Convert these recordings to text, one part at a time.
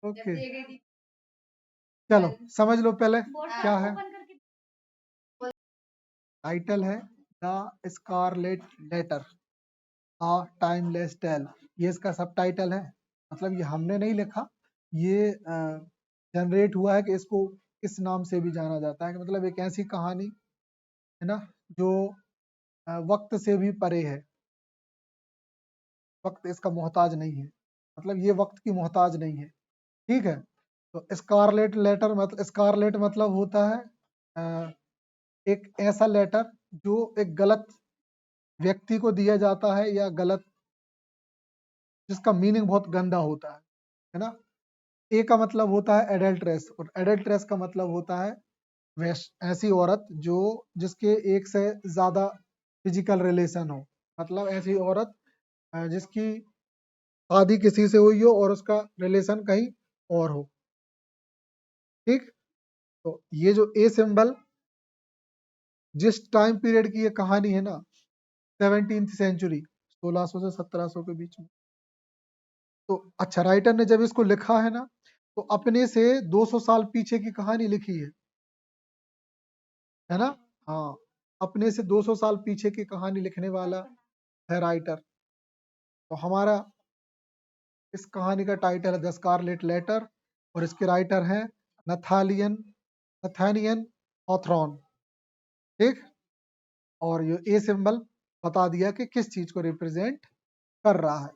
Okay चलो समझ लो पहले क्या है। टाइटल है the Scarlet Letter a timeless tale, ये इसका सब टाइटल है। मतलब ये हमने नहीं लिखा, ये जनरेट हुआ है कि इसको इस नाम से भी जाना जाता है कि मतलब एक ऐसी कहानी है ना जो वक्त से भी परे है, वक्त इसका मोहताज नहीं है, मतलब ये वक्त की मोहताज नहीं है। ठीक है, तो स्कारलेट लेटर मतलब स्कारलेट मतलब होता है एक ऐसा लेटर जो एक गलत व्यक्ति को दिया जाता है या गलत, जिसका मीनिंग बहुत गंदा होता है ना। ए का मतलब होता है एडल्ट्रेस, और एडल्ट्रेस का मतलब होता है ऐसी औरत जो जिसके एक से ज्यादा फिजिकल रिलेशन हो, मतलब ऐसी औरत जिसकी शादी किसी से हुई हो और उसका रिलेशन कहीं और हो। ठीक, तो ये जो ए सिंबल जिस टाइम पीरियड की ये कहानी है ना, 17th सेंचुरी, 1600 से 1700 के बीच में। तो अच्छा, राइटर ने जब इसको लिखा है ना, तो अपने से 200 साल पीछे की कहानी लिखी है ना। हाँ, अपने से 200 साल पीछे की कहानी लिखने वाला है राइटर। तो हमारा इस कहानी का टाइटल है द स्कारलेट लेटर, और इसके राइटर हैं नथानियन हॉथरॉन। ठीक, और ये ए सिंबल बता दिया कि किस चीज को रिप्रेजेंट कर रहा है।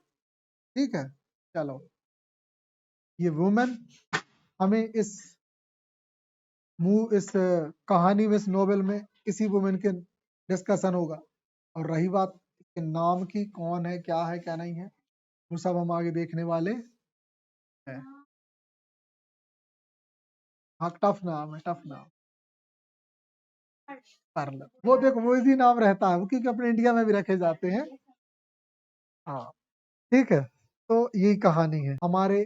ठीक है, चलो ये वुमेन हमें इस कहानी में, इस नोवेल में इसी वुमेन के डिस्कशन होगा। और रही बात इसके नाम की, कौन है, क्या है, क्या नहीं है, वो सब हम आगे देखने वाले हैं। हाँ, टफ नाम है, टफ नाम। पार्लर, वो देखो वो इसी नाम रहता है वो, क्योंकि अपने इंडिया में भी रखे जाते हैं। हाँ, ठीक है, तो यही कहानी है हमारे।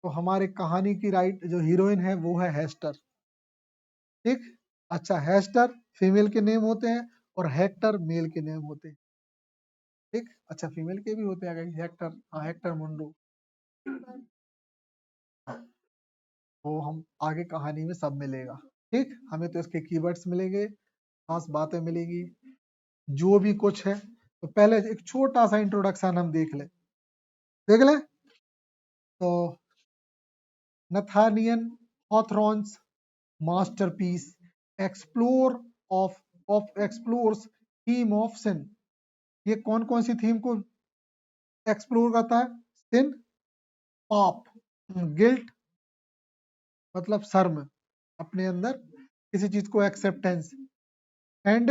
तो हमारे कहानी की जो हीरोइन है वो है हेस्टर। ठीक, अच्छा, हेस्टर फीमेल के नेम होते हैं और हेक्टर मेल के नेम होते हैं। ठीक, अच्छा, फीमेल के भी होते हैं हेक्टर, हाँ, हेक्टर मुंडो। वो हम आगे कहानी में सब मिलेगा। ठीक, हमें तो इसके कीवर्ड्स मिलेंगे, खास बातें मिलेगी, जो भी कुछ है। तो पहले एक छोटा सा इंट्रोडक्शन हम देख ले। तो Nathaniel Hawthorne's masterpiece explore explores theme of sin, ये कौन कौन सी थीम को एक्सप्लोर करता है? सिन, पाप, गिल्ट मतलब शर्म, अपने अंदर किसी चीज को एक्सेप्टेंस, एंड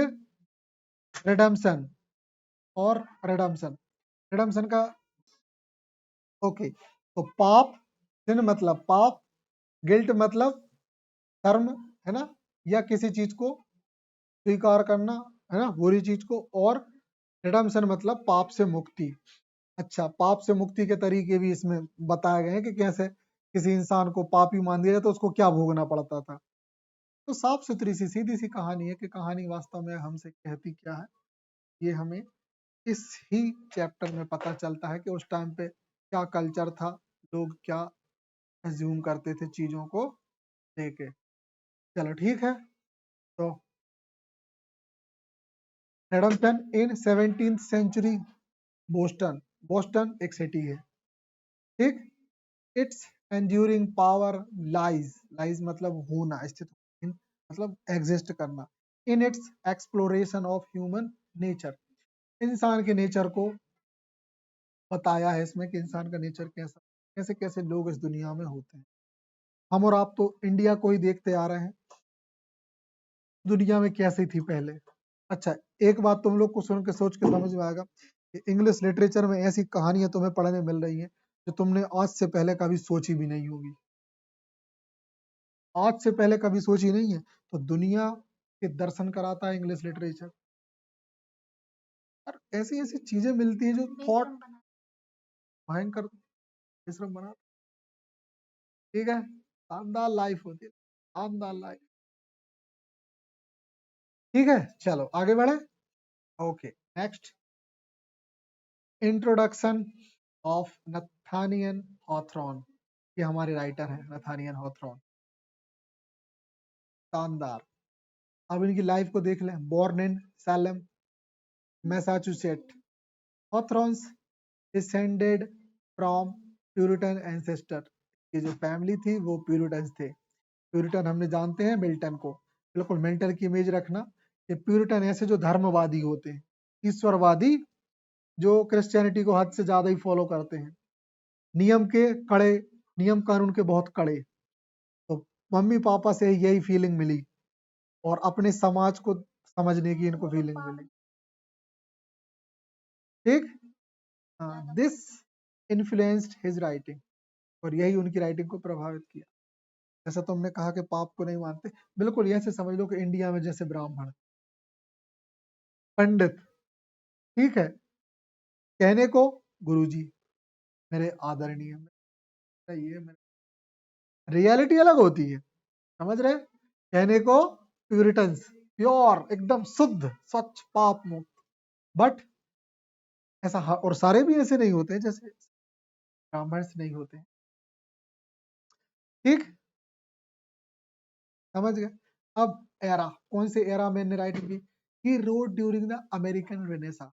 रिडम्पशन, और रिडम्पशन। रिडम्पशन का ओके, तो पाप, सिन मतलब पाप, गिल्ट मतलब शर्म, है ना, या किसी चीज को स्वीकार करना, है ना, बुरी चीज को, और रिडम्पशन मतलब पाप से मुक्ति। अच्छा, पाप से मुक्ति के तरीके भी इसमें बताए गए हैं कि कैसे किसी इंसान को पापी मान दिया जाए तो उसको क्या भोगना पड़ता था। तो साफ सुथरी सी सीधी सी कहानी है कि कहानी वास्तव में हमसे कहती क्या है, ये हमें इस ही चैप्टर में पता चलता है कि उस टाइम पे क्या कल्चर था, लोग क्या एज्यूम करते थे चीजों को लेके। चलो ठीक है, तो एडम्पटन इन 17th सेंचुरी बोस्टन, बोस्टन एक सिटी है। ठीक, it's enduring power lies, lies मतलब होना, स्थित, मतलब एग्जिस्ट करना, in its exploration of human nature, इंसान के नेचर को बताया है इसमें कि इंसान का नेचर कैसा, कैसे कैसे लोग इस दुनिया में होते हैं। हम और आप तो इंडिया को ही देखते आ रहे हैं, दुनिया में कैसी थी पहले। अच्छा, एक बात तुम लोग को सुन के सोच के समझ में आएगा कि इंग्लिश लिटरेचर में ऐसी कहानियां तुम्हें पढ़ने मिल रही हैं जो तुमने आज से पहले कभी सोची भी नहीं होगी, आज से पहले कभी सोची नहीं है। तो दुनिया के दर्शन कराता है इंग्लिश लिटरेचर, और ऐसी ऐसी चीजें मिलती है जो थॉट भयंकर मिश्रण बना। ठीक है, शानदार लाइफ होती है, शानदार लाइफ। ठीक है, चलो आगे बढ़े। Okay, next, introduction of Nathaniel Hawthorne, ये हमारे राइटर हैं नथानियल हॉथरॉन। शानदार। अब इनकी लाइफ को देख लें। Born in Salem, Massachusetts, Hawthorne's descended from Puritan ancestor. ये जो फैमिली थी वो प्यूरिटन्स थे। प्यूरिटन हमने जानते हैं मिल्टन को, बिल्कुल मिल्टन की इमेज रखना। ये प्यूरिटन ऐसे जो धर्मवादी होते हैं, ईश्वरवादी, जो क्रिश्चियनिटी को हद से ज्यादा ही फॉलो करते हैं, नियम के कड़े, नियम कानून के बहुत कड़े। तो मम्मी पापा से यही फीलिंग मिली और अपने समाज को समझने की इनको फीलिंग मिली। ठीक, दिस इन्फ्लुएंस्ड हिज राइटिंग, और यही उनकी राइटिंग को प्रभावित किया। जैसा तुमने कहा कि पाप को नहीं मानते, बिल्कुल ऐसे समझ लो कि इंडिया में जैसे ब्राह्मण, पंडित, ठीक है, कहने को गुरुजी, मेरे आदरणीय, ये रियलिटी अलग होती है, समझ रहे? कहने को प्यूरिटन्स, प्योर, एकदम शुद्ध, स्वच्छ, पाप मुक्त। बट ऐसा और सारे भी ऐसे नहीं होते जैसे ब्राह्मण्स नहीं होते। ठीक, समझ गए? अब एरा, कौन से एरा में ने राइटिंग की? He wrote during the American Renaissance,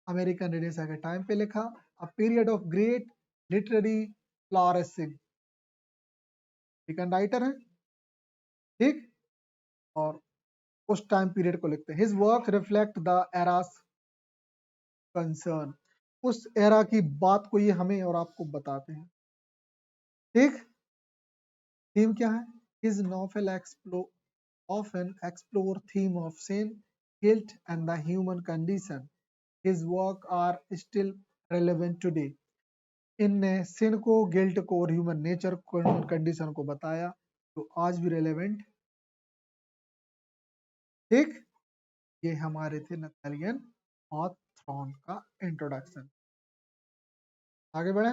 American Renaissance के टाइम पे लिखा। A period of great literary flourishing, writer है, ठीक, और उस टाइम पीरियड को लिखते हैं। His work reflect the era's concern, उस एरा की बात को ये हमें और आपको बताते हैं। ठीक, थीम क्या है? His novel often explore theme of sin, guilt and the human condition. His work are still relevant today. इनने sin को, गिल्ट को और ह्यूमन नेचर कंडीशन को बताया, तो आज भी रेलेवेंट। ठीक, ये हमारे थे नथानियल हॉथरॉन का इंट्रोडक्शन। आगे बढ़े।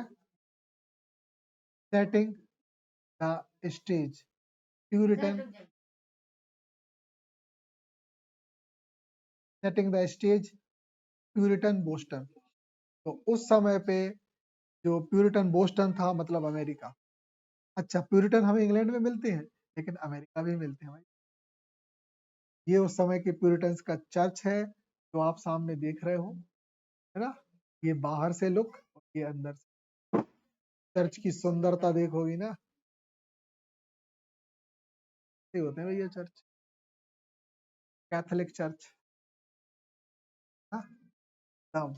Setting the stage, Puritan, setting the stage, Puritan Boston. तो उस समय पे जो प्यूरिटन बोस्टन था, मतलब अमेरिका। अच्छा, प्यूरिटन हमें इंग्लैंड में मिलते हैं, लेकिन अमेरिका भी मिलते हैं भाई। ये उस समय के प्यूरिटन्स का चर्च है, जो आप सामने देख रहे हो, है ना? ये बाहर से लुक, ये अंदर से। चर्च की सुंदरता देखोगी ना, ये होते हैं भैया चर्च, कैथोलिक चर्च, हाँ, एकदम।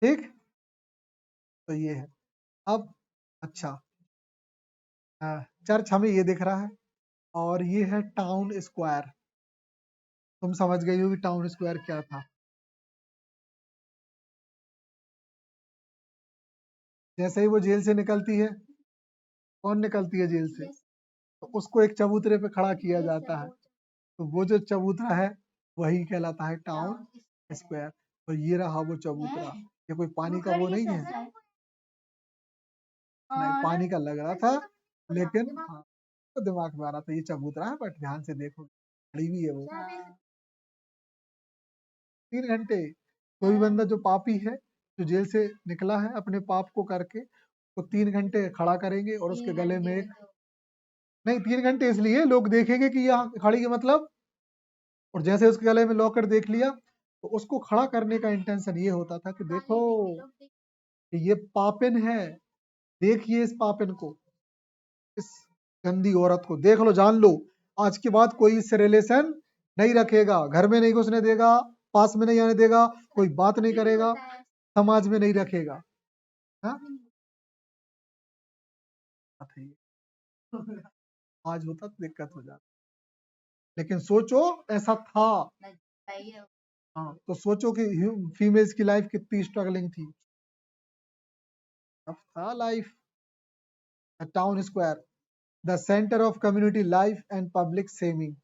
ठीक, तो ये है। अब अच्छा, चर्च हमें ये दिख रहा है, और ये है टाउन स्क्वायर। तुम समझ गई होगी टाउन स्क्वायर क्या था। जैसे ही वो जेल से निकलती है, कौन निकलती है जेल से, तो उसको एक चबूतरे पे खड़ा किया जाता है। तो वो जो चबूतरा है वही कहलाता है टाउन स्क्वायर। तो ये रहा वो चबूतरा। ये कोई पानी का वो नहीं है, नहीं पानी का लग रहा था, लेकिन हाँ, तो दिमाग में आ रहा था ये चबूतरा है, बट ध्यान से देखो खड़ी भी है वो। 3 घंटे, कोई बंदा जो पापी है, जो जेल से निकला है अपने पाप को करके, तो 3 घंटे खड़ा करेंगे और उसके गले में एक, नहीं 3 घंटे इसलिए लोग देखेंगे कि यहाँ खड़ी है मतलब, और जैसे उसके गले में लॉकर देख लिया, तो उसको खड़ा करने का इंटेंशन ये होता था कि देखो कि ये पापिन है, देखिए इस पापिन को, इस गंदी औरत को देख लो, जान लो, आज के बाद कोई इससे रिलेशन नहीं रखेगा, घर में नहीं घुसने देगा, पास में नहीं आने देगा, कोई बात नहीं करेगा, समाज में नहीं रखेगा। हाँ? आज होता तो दिक्कत हो जाती, लेकिन सोचो ऐसा था। हाँ, तो सोचो कि फीमेल्स की लाइफ कितनी स्ट्रगलिंग थी, अब था life. Town square, the centre of community life and public shaming.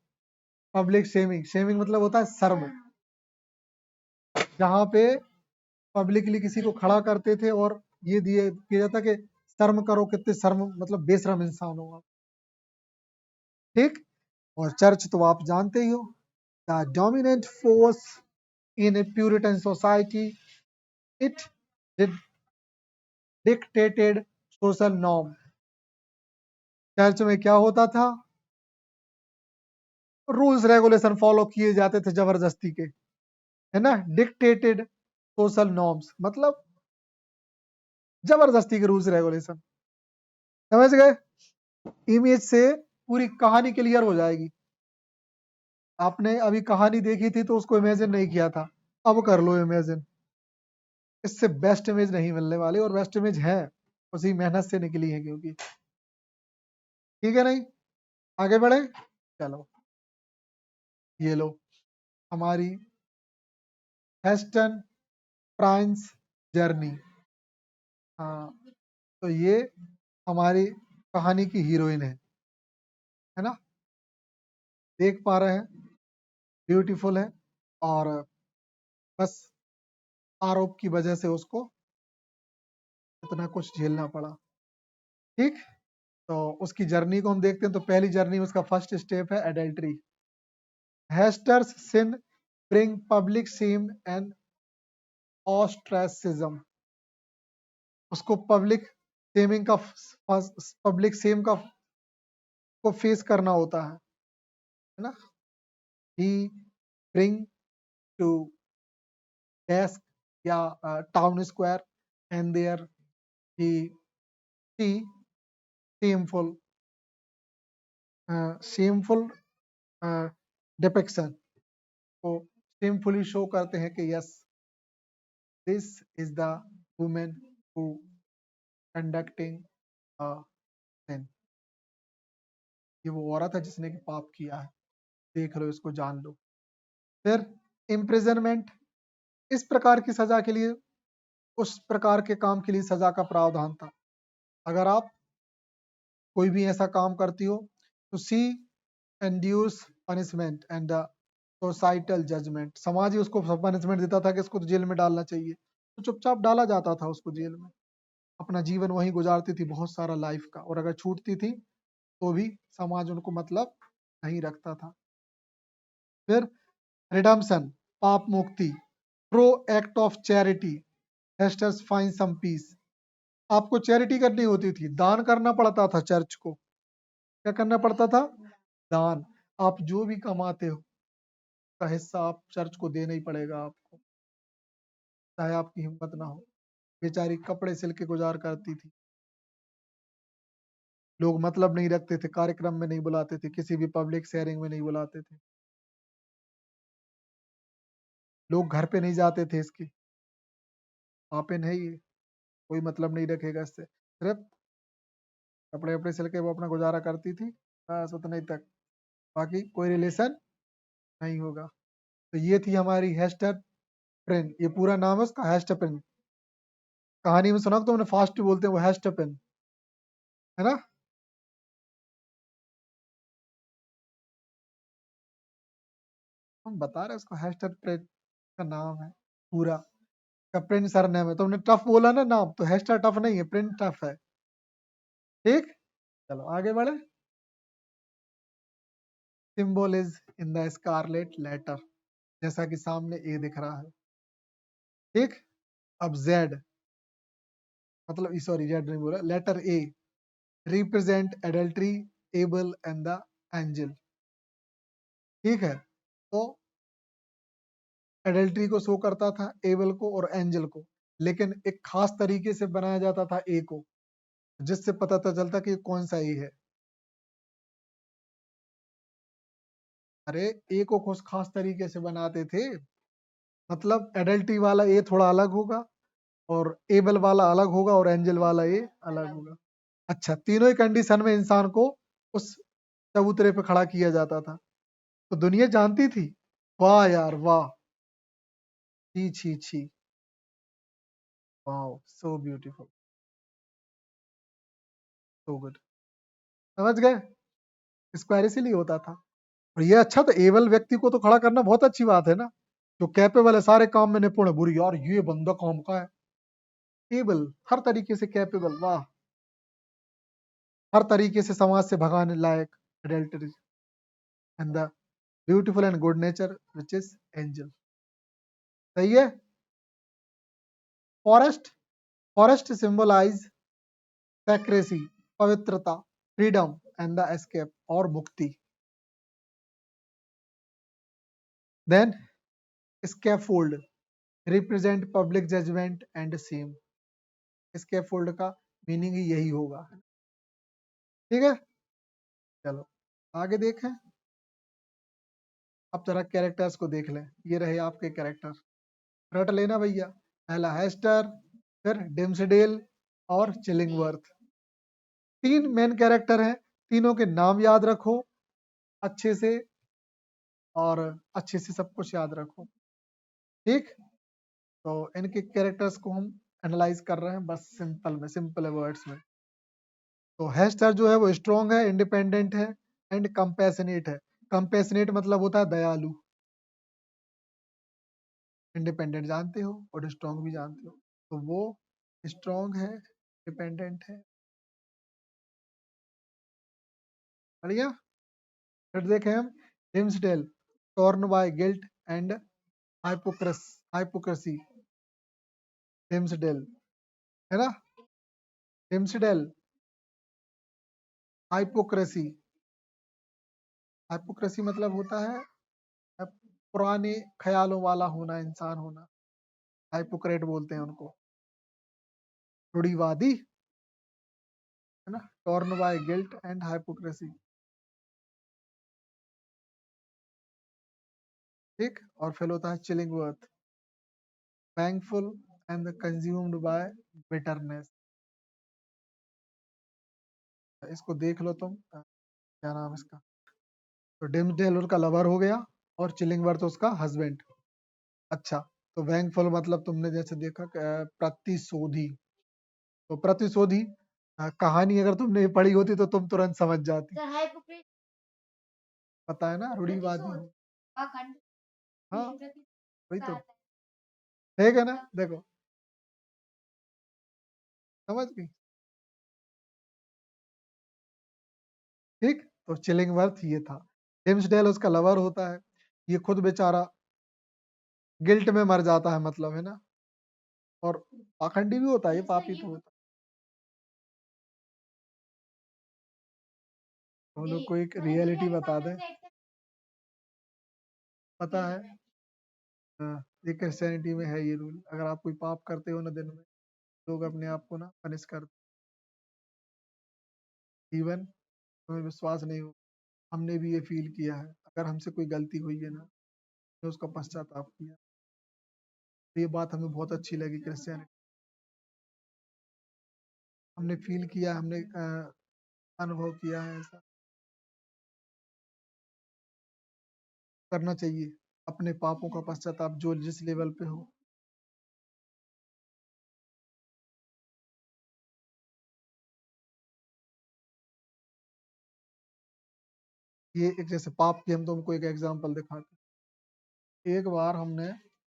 Public shaming, shaming मतलब होता है शर्म, जहाँ पे पब्लिकली किसी को खड़ा करते थे और ये दिए किया जाता कि शर्म करो, कितने शर्म, मतलब बेशरम इंसान हो आप। ठीक, और चर्च तो आप जानते ही हो, the dominant force in A Puritan society, It dictated social norm. Church में क्या होता था? रूल्स रेगुलेशन फॉलो किए जाते थे जबरदस्ती के, है ना। डिक्टेटेड सोशल नॉर्म्स मतलब जबरदस्ती के रूल्स रेगुलेशन। समझ गए? इमेज से पूरी कहानी क्लियर हो जाएगी। आपने अभी कहानी देखी थी तो उसको इमेजिन नहीं किया था, अब कर लो इमेजिन। इससे बेस्ट इमेज नहीं मिलने वाली, और बेस्ट इमेज है उसी मेहनत से निकली है क्योंकि। ठीक है नहीं? आगे बढ़े, चलो। ये लो हमारी हेस्टन फ्रांस जर्नी। हाँ, तो ये हमारी कहानी की हीरोइन है ना। देख पा रहे हैं, ब्यूटीफुल है, और बस आरोप की वजह से उसको इतना कुछ झेलना पड़ा। ठीक, तो उसकी जर्नी को हम देखते हैं। तो पहली जर्नी में उसका फर्स्ट स्टेप है adultery. Hester's sin bring public shame and ostracism. उसको पब्लिक शेम का को फेस करना होता है ना। ही ब्रिंग टू डेस्क या town square, and there he see shameful shameful depiction को शेमफुली शो करते हैं कि yes, this is the women who conducting a sin। ये वो औरत है जिसने कि पाप किया है, देख लो इसको, जान लो। फिर इम्प्रिजनमेंट, इस प्रकार की सजा के लिए, उस प्रकार के काम के लिए सजा का प्रावधान था। अगर आप कोई भी ऐसा काम करती हो तो she endures punishment and the societal judgment. समाज ही उसको पनिशमेंट देता था कि इसको तो जेल में डालना चाहिए, तो चुपचाप डाला जाता था उसको जेल में। अपना जीवन वहीं गुजारती थी बहुत सारा लाइफ का, और अगर छूटती थी तो भी समाज उनको मतलब नहीं रखता था। फिर रिडम्पशन, पाप मुक्ति, pro act of charity, Hester's find some peace. आपको चैरिटी करनी होती थी, दान करना पड़ता था चर्च को। क्या करना पड़ता था? दान। आप जो भी कमाते हो का हिस्सा आप चर्च को देना ही पड़ेगा आपको, चाहे आपकी हिम्मत ना हो। बेचारी कपड़े सिल के गुजार करती थी, लोग मतलब नहीं रखते थे, कार्यक्रम में नहीं बुलाते थे, किसी भी पब्लिक शेयरिंग में नहीं बुलाते थे, लोग घर पे नहीं जाते थे इसके। पापिन है ये, कोई मतलब नहीं रखेगा इससे। सिर्फ कपड़े वपड़े सिल के वो अपना गुजारा करती थी, बस उतना ही तक, बाकी कोई रिलेशन नहीं होगा। तो ये थी हमारी हेस्टर प्रिन। ये पूरा नाम है उसका, हेस्टर प्रिन। कहानी में सुना तो मैंने फास्ट बोलते हैं वो हेस्टर प्रिन, है ना। हम बता रहे हैं उसको, हेस्टर प्रिन का नाम है पूरा, का प्रिंट सरनेम है। तुमने टफ बोला ना नाम, तो हेस्टर टफ नहीं है, प्रिंट टफ है। ठीक, चलो आगे बढ़े। Symbol is in the Scarlet Letter, जैसा कि सामने ए दिख रहा है। ठीक, अब जेड, मतलब सॉरी जेड नहीं बोला, letter A represent adultery, able and the angel. ठीक है, तो एडल्ट्री को शो करता था, एबल को और एंजल को, लेकिन एक खास तरीके से बनाया जाता था ए को, जिससे पता तो चलता कि कौन सा ए है। अरे ए को कुछ खास तरीके से बनाते थे, मतलब एडल्टी वाला ए थोड़ा अलग होगा, और एबल वाला अलग होगा, और एंजल वाला ए अलग होगा। अच्छा, तीनों ही कंडीशन में इंसान को उस चबूतरे पे खड़ा किया जाता था, तो दुनिया जानती थी। वाह यार वाह, छी छी छी, वाह, सो ब्यूटीफुल, सो गुड। समझ गए? स्क्वायर इसीलिए होता था। और ये अच्छा, तो एबल व्यक्ति को तो खड़ा करना बहुत अच्छी बात है ना, जो कैपेबल है, सारे काम में निपुण है। बुरी यार, ये बंदा काम का है। एबल, हर तरीके से कैपेबल, वाह, हर तरीके से समाज से भगाने लायक, adultery, and the beautiful and good nature which is angel. सही है। फॉरेस्ट, फॉरेस्ट सिंबलाइज सेक्रेसी, पवित्रता, फ्रीडम एंड द एस्केप, और मुक्ति। Then scaffold represent public judgment and shame. Scaffold का मीनिंग ही यही होगा, ठीक है। चलो आगे देखें। अब जरा कैरेक्टर्स को देख लें। ये रहे आपके कैरेक्टर, रट लेना भैया। पहला हेस्टर, फिर डिम्सडेल और चिलिंगवर्थ। तीन मेन कैरेक्टर हैं, तीनों के नाम याद रखो अच्छे से, और अच्छे से सब कुछ याद रखो, ठीक। तो इनके कैरेक्टर्स को हम एनालाइज कर रहे हैं बस सिंपल में, सिंपल वर्ड्स में। तो हेस्टर जो है वो स्ट्रॉन्ग है, इंडिपेंडेंट है एंड कंपैशनेट है। कंपैशनेट मतलब होता है दयालु। इंडिपेंडेंट जानते हो और स्ट्रॉन्ग भी जानते हो, तो वो स्ट्रॉन्ग है, डिपेंडेंट है, बढ़िया। फिर देखें हम Dimmesdale, torn by guilt and hypocrisy. Dimmesdale है ना, हिम्सडेल हाइपोक्रेसी। हाइपोक्रेसी मतलब होता है पुराने ख्यालों वाला होना, इंसान होना, हाइपोक्रेट बोलते हैं उनको, रूढ़िवादी, है ना। Torn by guilt and hypocrisy, ठीक। और फिर होता है Chillingworth, thankful and consumed by bitterness। इसको देख लो तुम, क्या नाम इसका, तो डिम्सडेल उसका लवर हो गया और चिलिंगवर्थ उसका हस्बैंड। अच्छा, तो वैंगफुल मतलब तुमने जैसे देखा प्रतिशोधी। तो प्रतिशोधी कहानी अगर तुमने ये पढ़ी होती तो तुम तुरंत समझ जाती। पता है ना, रूढ़िवादी हो। हाँ वही तो, ठीक है ना, देखो समझ गई, ठीक। तो चिलिंगवर्थ ये था। डिम्सडेल उसका लवर होता है, ये खुद बेचारा गिल्ट में मर जाता है, मतलब है ना, और पाखंडी भी होता है, ये पापी तो होता है। हम लोग को एक रियलिटी बता दे, पता है, ये क्रिश्चियनिटी में है ये रूल, अगर आप कोई पाप करते हो ना दिन में, लोग अपने आप को ना पनिश करते, इवन तुम्हें विश्वास नहीं हो, हमने भी ये फील किया है, अगर हमसे कोई गलती हुई है ना, तो उसका पश्चाताप किया। तो ये बात हमें बहुत अच्छी लगी क्रिश्चियनिटी, हमने फील किया, हमने अनुभव किया है, ऐसा करना चाहिए, अपने पापों का पश्चाताप जो जिस लेवल पे हो। ये एक जैसे पाप की हम तुमको एक एग्जांपल दिखाते हैं। एक बार हमने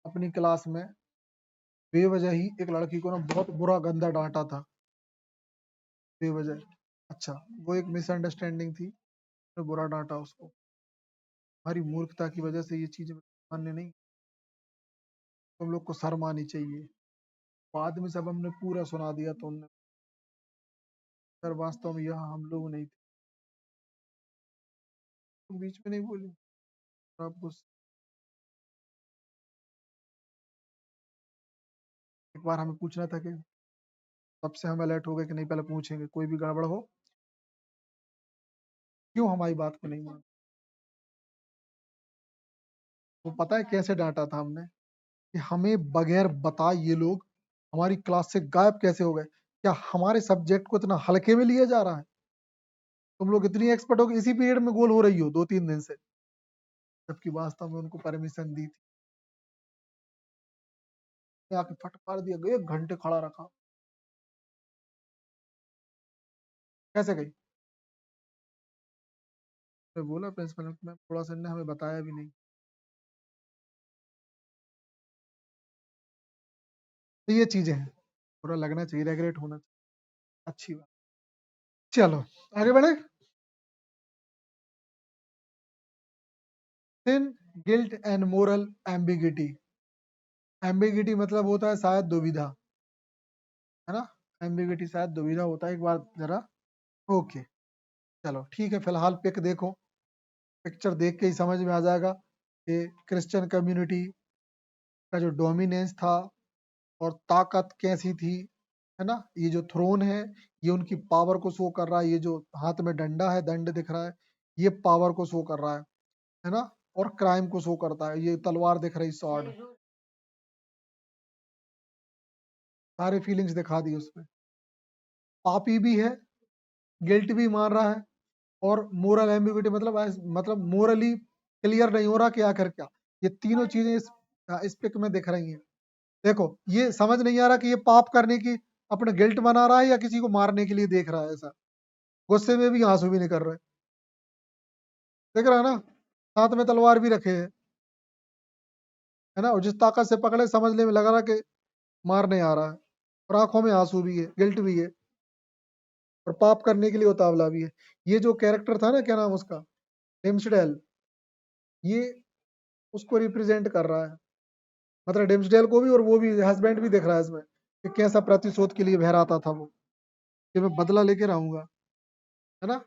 अपनी क्लास में बेवजह ही एक लड़की को ना बहुत बुरा गंदा डांटा था, बेवजह। अच्छा, वो एक मिसअंडरस्टैंडिंग थी, तो बुरा डांटा उसको, हमारी मूर्खता की वजह से ये चीज मान्य नहीं, तुम लोग को शर्म आनी चाहिए। बाद में सब हमने पूरा सुना दिया तो उनने, सर वास्तव में यहाँ हम लोग नहीं थे, तुम बीच में नहीं बोली, आप गुस्सा। एक बार हमें पूछना था कि, तब से हम अलर्ट हो गए कि नहीं, पहले पूछेंगे कोई भी गड़बड़ हो, क्यों हमारी बात को नहीं मान। वो पता है कैसे डांटा था हमने, कि हमें बगैर बताए ये लोग हमारी क्लास से गायब कैसे हो गए, क्या हमारे सब्जेक्ट को इतना हल्के में लिया जा रहा है, तुम लोग इतनी एक्सपर्ट हो कि इसी पीरियड में गोल हो रही हो 2-3 दिन से, जबकि वास्तव में उनको परमिशन दी थी। आके फट मार दिया, 1 घंटे खड़ा रखा, कैसे गई। मैं बोला प्रिंसिपल में, थोड़ा सा ने हमें बताया भी नहीं। तो ये चीजें हैं, थोड़ा लगना चाहिए, रेगुलेट होना चाहिए, अच्छी बात। चलो आगे बढ़े। Sin, guilt and moral ambiguity. Ambiguity मतलब होता है शायद दुविधा, है ना, एम्बिग्विटी शायद दुविधा होता है, एक बार जरा। ओके, चलो ठीक है, फिलहाल पिक देखो, पिक्चर देख के ही समझ में आ जाएगा कि क्रिश्चियन कम्युनिटी का जो डोमिनेंस था और ताकत कैसी थी, है ना। ये जो थ्रोन है ये उनकी पावर को शो कर रहा है, ये जो हाथ में डंडा है, दंड दिख रहा है, ये पावर को शो कर रहा है ना। और क्राइम को शो करता है, ये तलवार दिख रही, सॉर्ड, सारे फीलिंग्स दिखा दी उसमें। पापी भी है, गिल्ट भी मान रहा है, और मोरल एम्बिग्विटी मतलब मोरली क्लियर नहीं हो रहा कि आखिर क्या। ये तीनों चीजें इस पिक में दिख रही हैं। देखो, ये समझ नहीं आ रहा कि ये पाप करने की अपने गिल्ट मना रहा है या किसी को मारने के लिए देख रहा है ऐसा। गुस्से में भी आंसू भी नहीं कर रहे, देख रहा है ना, साथ में तलवार भी रखे है ना, और जिस ताकत से पकड़े समझने में लगा रहा कि मारने आ रहा है, और आंखों में आंसू भी है, गिल्ट भी है, और पाप करने के लिए उतावला भी है। ये जो कैरेक्टर था ना, क्या नाम उसका, डिम्सडेल, ये उसको रिप्रेजेंट कर रहा है, मतलब डिम्सडेल को भी, और वो भी हस्बैंड भी दिख रहा है इसमें कि कैसा प्रतिशोध के लिए बहराता था वो, कि मैं बदला लेके रहूंगा, है ना।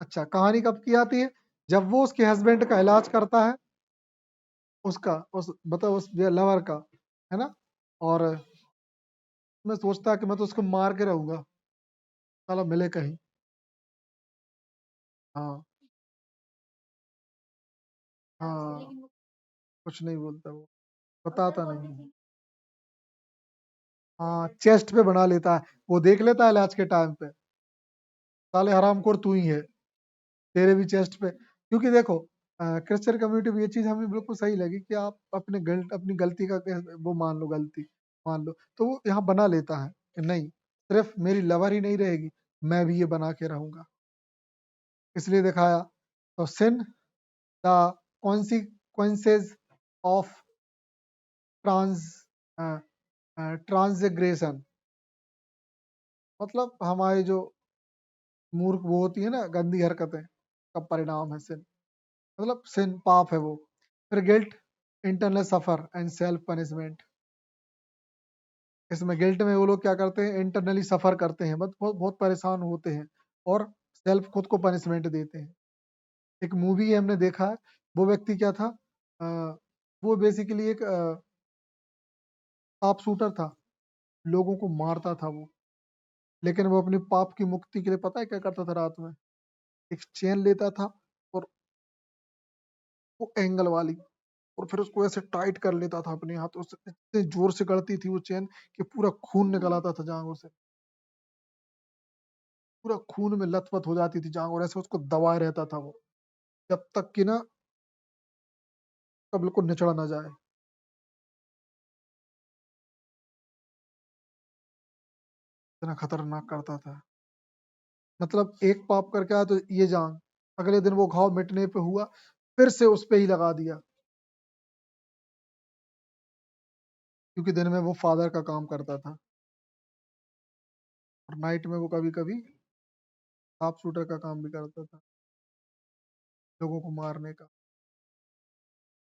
अच्छा, कहानी कब की आती है, जब वो उसके हस्बैंड का इलाज करता है, उसका उस मतलब उस लवर का, है ना। और मैं सोचता है कि मैं तो उसको मार के रहूंगा, साला मिले कहीं। हाँ, हाँ, कुछ नहीं बोलता वो, बताता नहीं। हाँ, चेस्ट पे बना लेता है, वो देख लेता है इलाज के टाइम पे, साले हरामखोर तू ही है, तेरे भी चेस्ट पे। क्योंकि देखो, क्रिश्चियन कम्युनिटी में ये चीज हमें बिल्कुल सही लगी कि आप अपनी गलती का वो मान लो, गलती मान लो, तो वो यहाँ बना लेता है कि नहीं, सिर्फ मेरी लवर ही नहीं रहेगी, मैं भी ये बना के रहूंगा, इसलिए दिखाया। तो sin, the consequences of trans transgression, मतलब हमारी जो मूर्ख वो होती है ना, गंदी हरकतें का परिणाम है सिन, मतलब सिन पाप है वो। फिर guilt, internal suffer and self punishment. इसमें गिल्ट में वो लोग क्या करते हैं, इंटरनली सफर करते हैं, बहुत बहुत परेशान होते हैं, और सेल्फ खुद को पनिशमेंट देते हैं। एक मूवी है, हमने देखा है, वो व्यक्ति क्या था, अ, वो बेसिकली एक पाप शूटर था, लोगों को मारता था वो, लेकिन वो अपनी पाप की मुक्ति के लिए पता है क्या करता था, रात में एक चेन लेता था, और वो एंगल वाली, और फिर उसको ऐसे टाइट कर लेता था अपने हाथों से, इतने जोर से गड़ती थी वो चेन कि पूरा खून निकल आता था जांघों से, पूरा खून में लथपथ हो जाती थी जांघ, और ऐसे उसको दबाए रहता था वो, जब तक कि ना कब बिल्कुल निचड़ ना जाए। इतना खतरनाक करता था, मतलब एक पाप करके आया तो ये जान, अगले दिन वो घाव मिटने पे हुआ, फिर से उस पे ही लगा दिया, क्योंकि दिन में वो फादर का काम करता था, और नाइट में वो कभी कभी हाफ शूटर का काम भी करता था, लोगों को मारने का,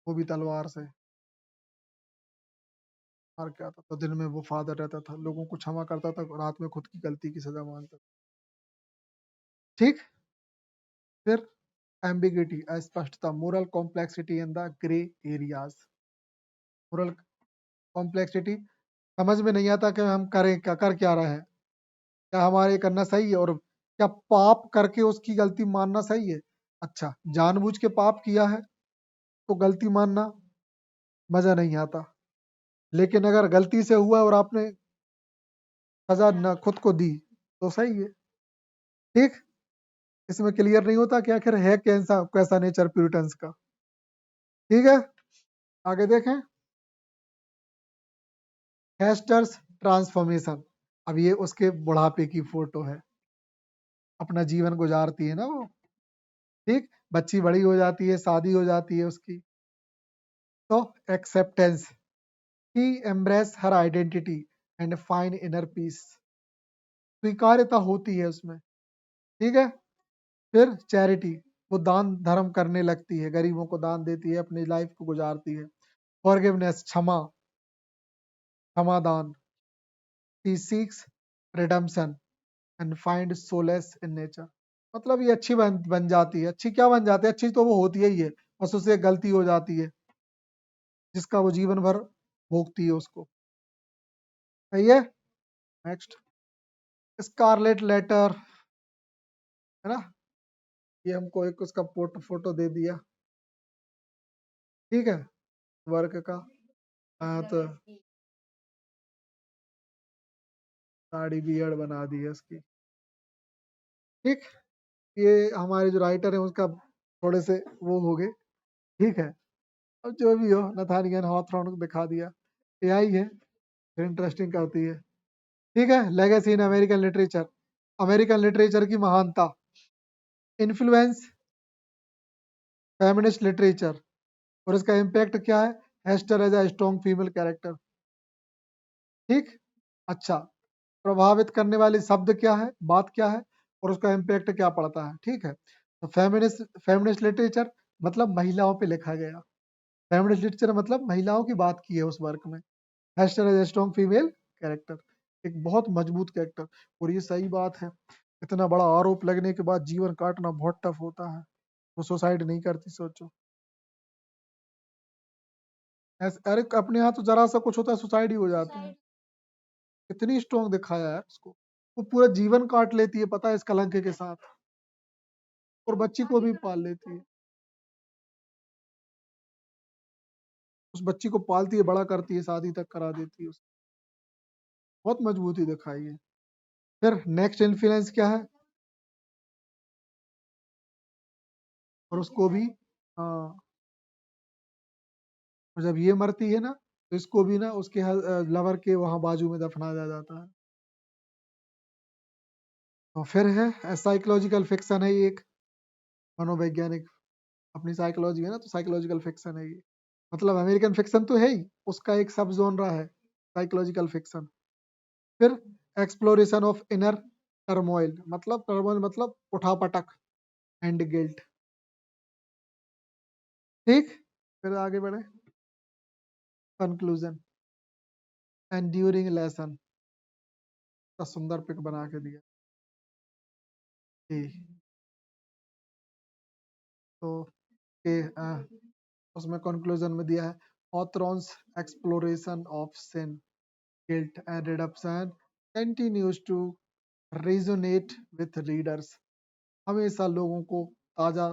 वो भी तलवार से मार के आता था। दिन में वो फादर रहता था, लोगों को क्षमा करता था, रात में खुद की गलती की सजा मानता था। ठीक, फिर एम्बिगिटी, अस्पष्टता, moral complexity in the grey areas. Moral complexity, समझ में नहीं आता कि हम करें क्या, कर क्या रहे हैं, क्या हमारे करना सही है, और क्या पाप करके उसकी गलती मानना सही है। अच्छा, जानबूझ के पाप किया है तो गलती मानना मजा नहीं आता, लेकिन अगर गलती से हुआ और आपने सजा न खुद को दी तो सही है। ठीक, इसमें क्लियर नहीं होता कि आखिर है कैसा कैसा नेचर प्यूरिटन्स का। ठीक है, आगे देखें, हेस्टर्स ट्रांसफॉर्मेशन। अब ये उसके बुढ़ापे की फोटो है, अपना जीवन गुजारती है ना वो, ठीक, बच्ची बड़ी हो जाती है, शादी हो जाती है उसकी, तो acceptance, he embrace her identity and fine inner peace, स्वीकार्यता होती है उसमें। ठीक है, फिर चैरिटी, वो दान धर्म करने लगती है, गरीबों को दान देती है, अपनी लाइफ को गुजारती है। फॉरगिवनेस, क्षमा, क्षमादान, she seeks redemption and find solace in nature. मतलब ये अच्छी बन जाती है। अच्छी क्या बन जाती है? अच्छी तो वो होती ही है, बस उससे एक गलती हो जाती है जिसका वो जीवन भर भोगती है उसको। सही है। नेक्स्ट, स्कारलेट लेटर, है ना? ये हमको एक उसका फोटो दे दिया, ठीक है, वर्क का। हाँ तो दाढ़ी बियर्ड बना दी है उसकी, ठीक। ये हमारे जो राइटर है उसका थोड़े से वो हो गए, ठीक है। अब जो भी हो, नथानियल हॉथरन को दिखा दिया, एआई है, इंटरेस्टिंग करती है, ठीक है। Legacy in American literature, American literature की महानता, इन्फ्लुएंस फेमिनिस्ट लिटरेचर, और इसका इम्पैक्ट क्या है? Hester as a strong female character, ठीक। अच्छा, प्रभावित करने वाले शब्द क्या है, बात क्या है, और उसका इम्पैक्ट क्या पड़ता है, ठीक है। तो फेमिनिस्ट लिटरेचर मतलब महिलाओं पे लिखा गया, फेमिनिस्ट लिटरेचर मतलब महिलाओं की बात की है उस वर्क में। Hester as a strong female character, एक बहुत मजबूत कैरेक्टर। और ये सही बात है, इतना बड़ा आरोप लगने के बाद जीवन काटना बहुत टफ होता है, वो सुसाइड नहीं करती, सोचो। अरे अपने यहाँ तो जरा सा कुछ होता है सुसाइड ही हो जाते हैं। इतनी स्ट्रॉन्ग दिखाया है उसको, वो पूरा जीवन काट लेती है, पता है, इस कलंक के साथ, और बच्ची को भी पाल लेती है, उस बच्ची को पालती है, बड़ा करती है, शादी तक करा देती है उसको। बहुत मजबूती दिखाई है। फिर नेक्स्ट इन्फ्लुएंस क्या है? और उसको भी, हाँ, और जब ये मरती है ना, तो इसको भी ना उसके लवर के वहां बाजू में दफना दिया जाता है। और फिर है साइकोलॉजिकल फिक्शन है ये एक, मनोवैज्ञानिक, अपनी साइकोलॉजी है ना, तो साइकोलॉजिकल फिक्शन है ये। मतलब अमेरिकन फिक्शन तो है ही, उसका एक सब जोनरा है साइकोलॉजिकल फिक्शन। फिर एक्सप्लोरेशन ऑफ इनर टर्मोइल, मतलब टर्मोइल मतलब उठापटक एंड गिल्ट, ठीक। फिर आगे बढ़े, कंक्लूजन, एंड्यूरिंग लेसन का सुंदर पिक बना के दिया, ठीक। तो के उसमें कंक्लूजन में दिया है, Hawthorne's exploration of sin, guilt and redemption continues to resonate with readers, हमेशा लोगों को ताजा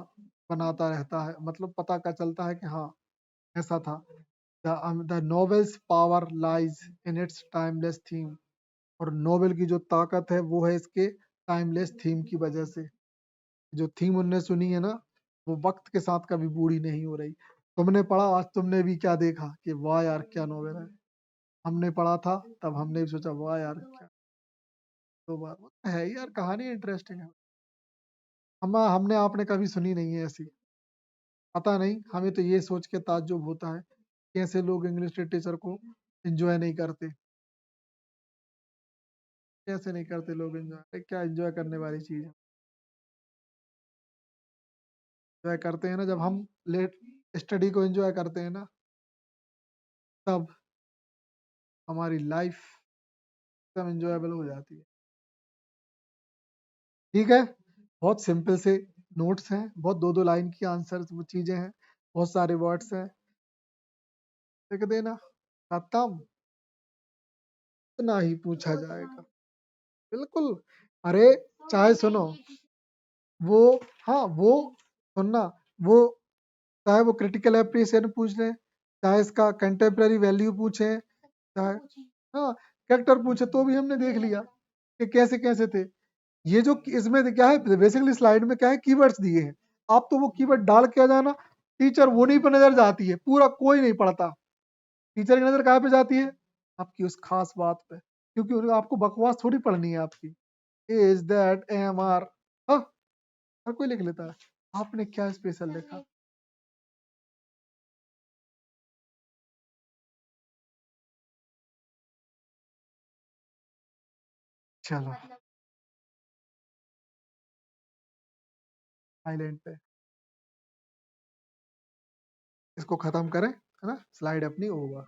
बनाता रहता है, मतलब पता का चलता है कि हाँ ऐसा था। The novels power lies in its timeless theme, और नोवेल की जो ताकत है वो है इसके टाइमलेस थीम की वजह से। जो थीम उनने सुनी है ना, वो वक्त के साथ कभी बूढ़ी नहीं हो रही। तुमने पढ़ा, आज तुमने भी क्या देखा कि वाह यार क्या नोवेल है। हमने पढ़ा था तब हमने भी सोचा वाह यार क्या, दो बार वो तो है ही यार, कहानी इंटरेस्टिंग है। हमने आपने कभी सुनी नहीं है ऐसी, पता नहीं, हमें तो ये सोच के ताज्जुब होता है कैसे लोग इंग्लिश लिटरेचर को एंजॉय नहीं करते। कैसे नहीं करते लोग एंजॉय? क्या एंजॉय करने वाली चीज है? एंजॉय करते हैं ना जब हम लेट स्टडी को एंजॉय करते हैं ना, तब हमारी लाइफ एकदम एंजॉयबल हो जाती है, ठीक है। बहुत सिंपल से नोट्स हैं, बहुत दो दो लाइन की आंसर वो चीजें हैं, बहुत सारे वर्ड्स हैं, लिख देना, खत्म। इतना ही पूछा जाएगा, बिल्कुल। अरे चाहे सुनो वो, हाँ वो सुनना, वो चाहे वो क्रिटिकल एप्रिसिएशन पूछ लें, चाहे इसका कंटेम्प्रेरी वैल्यू पूछे, चाहे हाँ कैरेक्टर पूछे, तो भी हमने देख लिया कि कैसे कैसे थे। ये जो इसमें क्या है, बेसिकली स्लाइड में क्या है, कीवर्ड्स दिए हैं, आप तो वो कीवर्ड डाल के आ जाना, टीचर वो नहीं पर नजर जाती है, पूरा कोई नहीं पढ़ता। टीचर की नजर कहाँ पे जाती है? आपकी उस खास बात पे, क्योंकि आपको बकवास थोड़ी पढ़नी है आपकी। इज दैट एम आर, हर कोई लिख लेता है, आपने क्या स्पेशल लिखा? चलो साइलेंट पे इसको खत्म करें, है ना, स्लाइड अपनी ओवर।